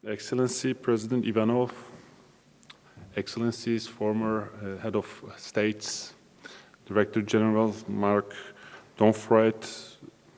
Excellency President Ivanov, Excellencies, former Head of States, Director General Mark Donfried,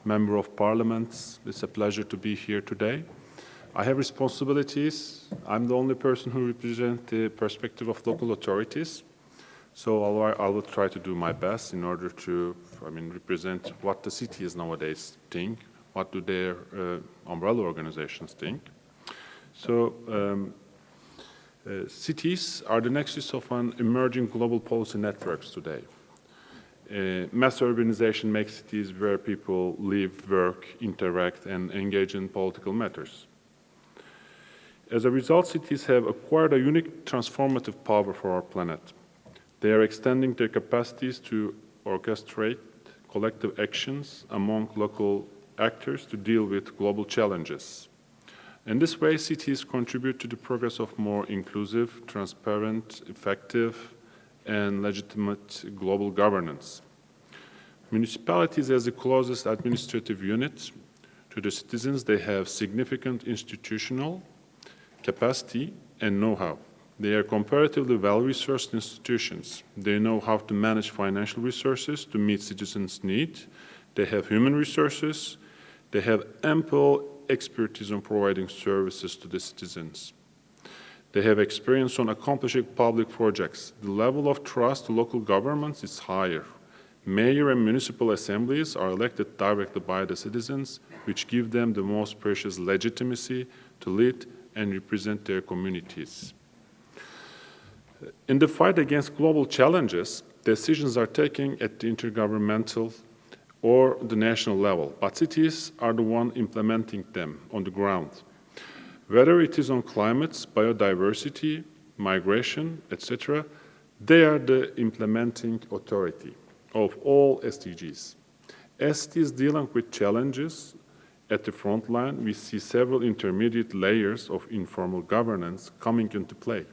Member of Parliament, it's a pleasure to be here today. I have responsibilities. I'm the only person who represents the perspective of local authorities. So I will try to do my best in order to, represent what the cities nowadays think, what do their umbrella organizations think. So cities are the nexus of an emerging global policy networks today. Mass urbanization makes cities where people live, work, interact, and engage in political matters. As a result, cities have acquired a unique transformative power for our planet. They are extending their capacities to orchestrate collective actions among local actors to deal with global challenges. In this way, cities contribute to the progress of more inclusive, transparent, effective, and legitimate global governance. Municipalities, as the closest administrative unit to the citizens, they have significant institutional capacity and know-how. They are comparatively well-resourced institutions. They know how to manage financial resources to meet citizens' needs. They have human resources. They have ample expertise on providing services to the citizens. They have experience on accomplishing public projects. The level of trust to local governments is higher. Mayor and municipal assemblies are elected directly by the citizens, which give them the most precious legitimacy to lead and represent their communities. In the fight against global challenges, decisions are taken at the intergovernmental or the national level, but cities are the ones implementing them on the ground. Whether it is on climate, biodiversity, migration, etc., they are the implementing authority of all SDGs. As cities dealing with challenges at the front line, we see several intermediate layers of informal governance coming into play.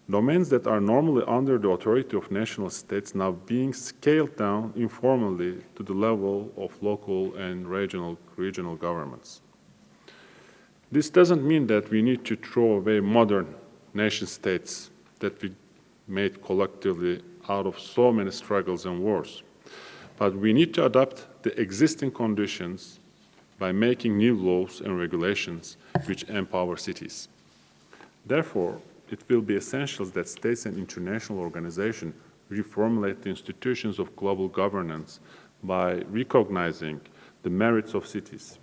Domains that are normally under the authority of national states now being scaled down informally to the level of local and regional governments. This doesn't mean that we need to throw away modern nation states that we made collectively out of so many struggles and wars, but we need to adapt the existing conditions by making new laws and regulations which empower cities. Therefore, it will be essential that states and international organizations reformulate the institutions of global governance by recognizing the merits of cities.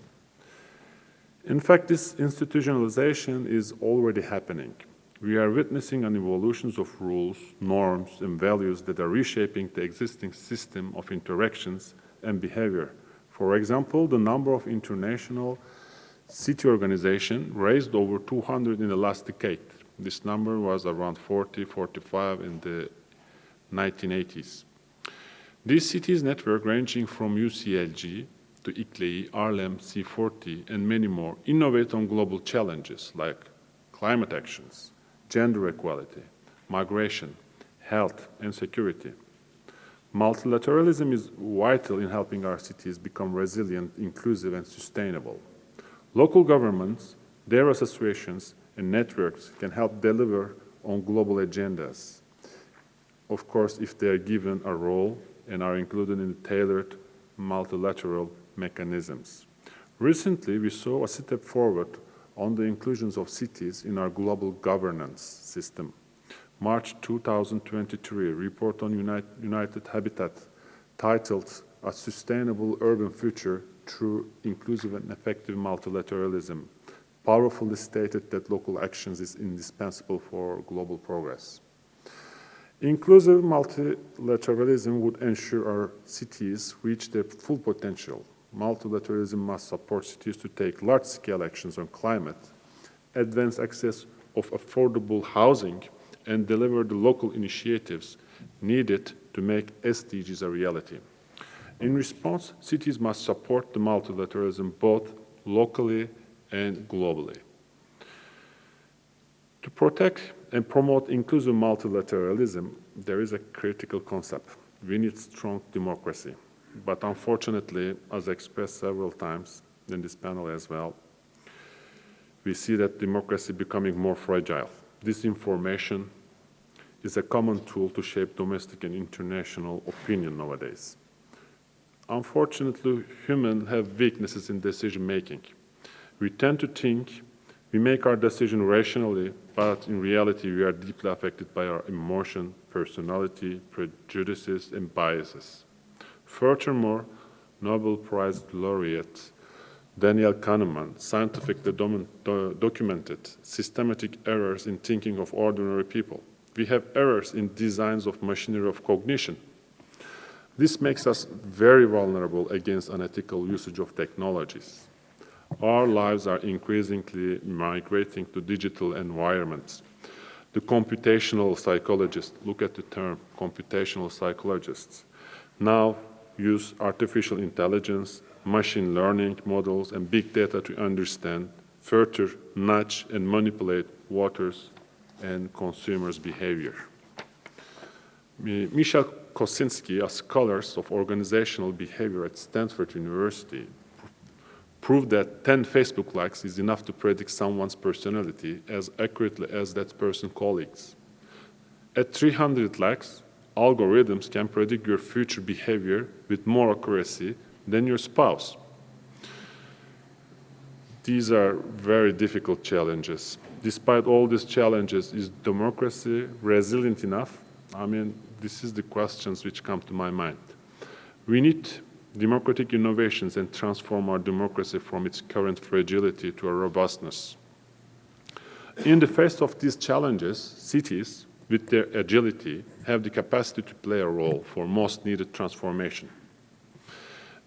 In fact, this institutionalization is already happening. We are witnessing an evolution of rules, norms, and values that are reshaping the existing system of interactions and behavior. For example, the number of international city organizations raised over 200 in the last decade. This number was around 40, 45 in the 1980s. These cities network ranging from UCLG to ICLEI, Arlem, C40, and many more innovate on global challenges like climate actions, gender equality, migration, health, and security. Multilateralism is vital in helping our cities become resilient, inclusive, and sustainable. Local governments, their associations, and networks can help deliver on global agendas. Of course, if they are given a role and are included in the tailored multilateral mechanisms. Recently, we saw a step forward on the inclusions of cities in our global governance system. March 2023, a report on United Habitat titled A Sustainable Urban Future Through Inclusive and Effective Multilateralism powerfully stated that local actions is indispensable for global progress. Inclusive multilateralism would ensure our cities reach their full potential. Multilateralism must support cities to take large-scale actions on climate, advance access of affordable housing, and deliver the local initiatives needed to make SDGs a reality. In response, cities must support the multilateralism both locally and globally. To protect and promote inclusive multilateralism, there is a critical concept. We need strong democracy. But unfortunately, as expressed several times in this panel as well, we see that democracy becoming more fragile. Disinformation is a common tool to shape domestic and international opinion nowadays. Unfortunately, humans have weaknesses in decision-making. We tend to think we make our decision rationally, but in reality, we are deeply affected by our emotion, personality, prejudices, and biases. Furthermore, Nobel Prize laureate Daniel Kahneman scientifically documented systematic errors in thinking of ordinary people. We have errors in designs of machinery of cognition. This makes us very vulnerable against unethical usage of technologies. Our lives are increasingly migrating to digital environments. The computational psychologists, look at the term, computational psychologists, now use artificial intelligence, machine learning models, and big data to understand, further nudge and manipulate voters and consumers' behavior. Michel Kosinski, a scholar of organizational behavior at Stanford University, proved that 10 Facebook likes is enough to predict someone's personality as accurately as that person's colleagues. At 300 likes, algorithms can predict your future behavior with more accuracy than your spouse. These are very difficult challenges. Despite all these challenges, is democracy resilient enough? This is the questions which come to my mind. We need democratic innovations and transform our democracy from its current fragility to a robustness. In the face of these challenges, cities, with their agility, have the capacity to play a role for most needed transformation.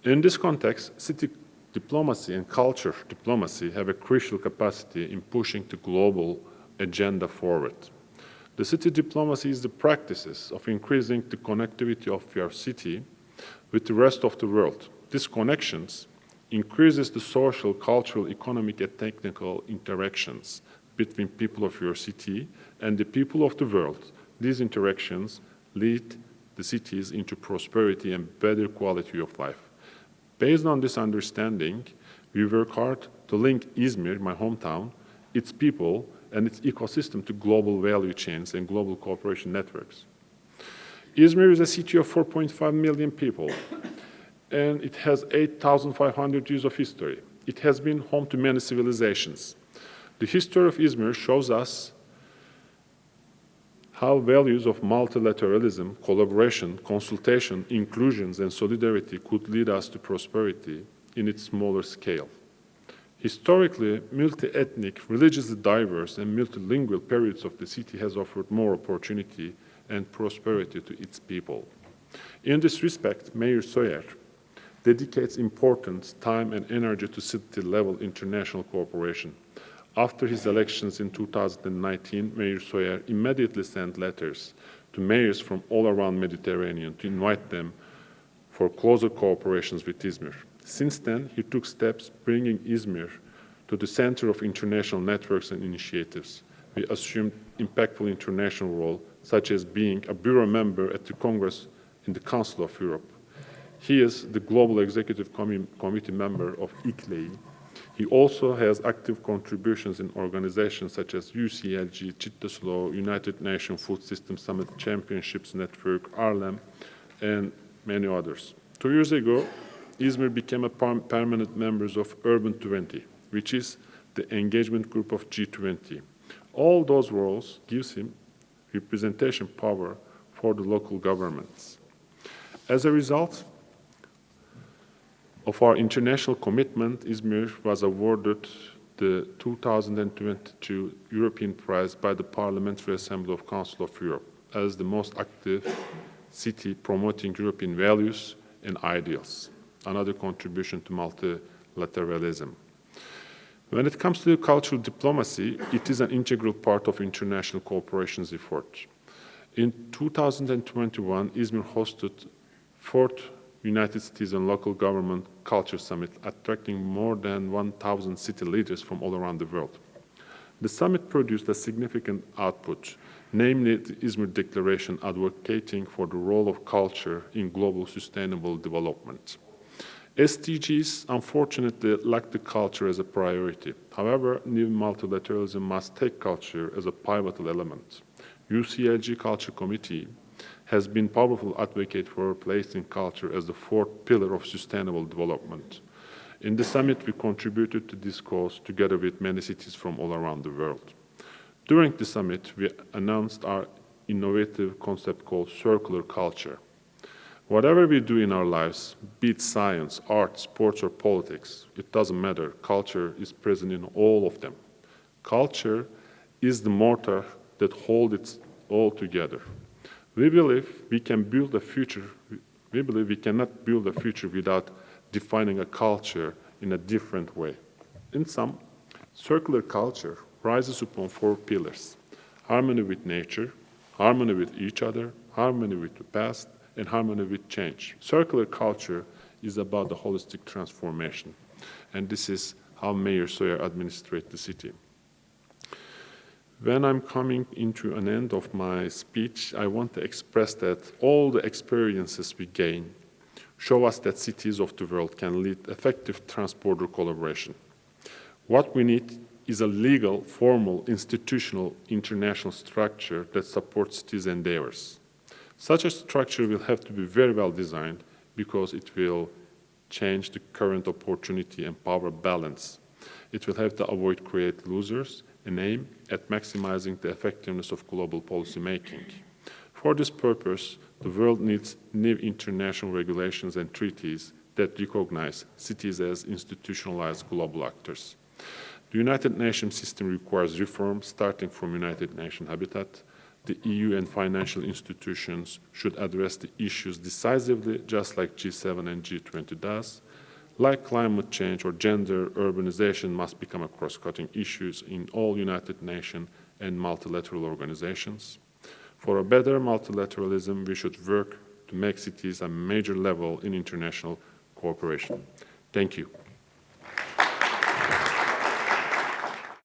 In this context, city diplomacy and culture diplomacy have a crucial capacity in pushing the global agenda forward. The city diplomacy is the practices of increasing the connectivity of your city with the rest of the world. These connections increases the social, cultural, economic, and technical interactions between people of your city and the people of the world. These interactions lead the cities into prosperity and better quality of life. Based on this understanding, we work hard to link Izmir, my hometown, its people, and its ecosystem to global value chains and global cooperation networks. Izmir is a city of 4.5 million people, and it has 8,500 years of history. It has been home to many civilizations. The history of Izmir shows us how values of multilateralism, collaboration, consultation, inclusions, and solidarity could lead us to prosperity in its smaller scale. Historically, multi-ethnic, religiously diverse, and multilingual periods of the city has offered more opportunity and prosperity to its people. In this respect, Mayor Soyer dedicates important time and energy to city-level international cooperation. After his elections in 2019, Mayor Soyer immediately sent letters to mayors from all around Mediterranean to invite them for closer cooperations with Izmir. Since then, he took steps bringing Izmir to the center of international networks and initiatives. We assumed impactful international role, such as being a bureau member at the Congress in the Council of Europe. He is the Global Executive Committee member of ICLEI. He also has active contributions in organizations such as UCLG, Chittaslow, United Nations Food System Summit Championships Network, ARLEM, and many others. 2 years ago, Izmir became a permanent member of Urban 20, which is the engagement group of G20. All those roles gives him representation power for the local governments. As a result of our international commitment, Izmir was awarded the 2022 European Prize by the Parliamentary Assembly of Council of Europe as the most active city promoting European values and ideals. Another contribution to multilateralism. When it comes to cultural diplomacy, it is an integral part of international cooperation's effort. In 2021, Izmir hosted 4th United Cities and Local Government Culture Summit, attracting more than 1,000 city leaders from all around the world. The summit produced a significant output, namely the Izmir Declaration advocating for the role of culture in global sustainable development. SDGs, unfortunately, lack the culture as a priority. However, new multilateralism must take culture as a pivotal element. UCLG Culture Committee has been a powerful advocate for placing culture as the fourth pillar of sustainable development. In the summit, we contributed to this cause together with many cities from all around the world. During the summit, we announced our innovative concept called circular culture. Whatever we do in our lives, be it science, art, sports, or politics, it doesn't matter. Culture is present in all of them. Culture is the mortar that holds it all together. We believe we can build a future. We believe we cannot build a future without defining a culture in a different way. In sum, circular culture rises upon four pillars: harmony with nature, harmony with each other, harmony with the past, and harmony with change. Circular culture is about the holistic transformation, and this is how Mayor Sawyer administrates the city. When I'm coming into an end of my speech, I want to express that all the experiences we gain show us that cities of the world can lead effective transborder collaboration. What we need is a legal, formal, institutional, international structure that supports these endeavors. Such a structure will have to be very well designed because it will change the current opportunity and power balance. It will have to avoid create losers and aim at maximizing the effectiveness of global policy making. For this purpose, the world needs new international regulations and treaties that recognize cities as institutionalized global actors. The United Nations system requires reform starting from United Nations Habitat. The EU and financial institutions should address the issues decisively, just like G7 and G20 does. Like climate change or gender, urbanization must become a cross-cutting issues in all United Nations and multilateral organizations. For a better multilateralism, we should work to make cities a major level in international cooperation. Thank you.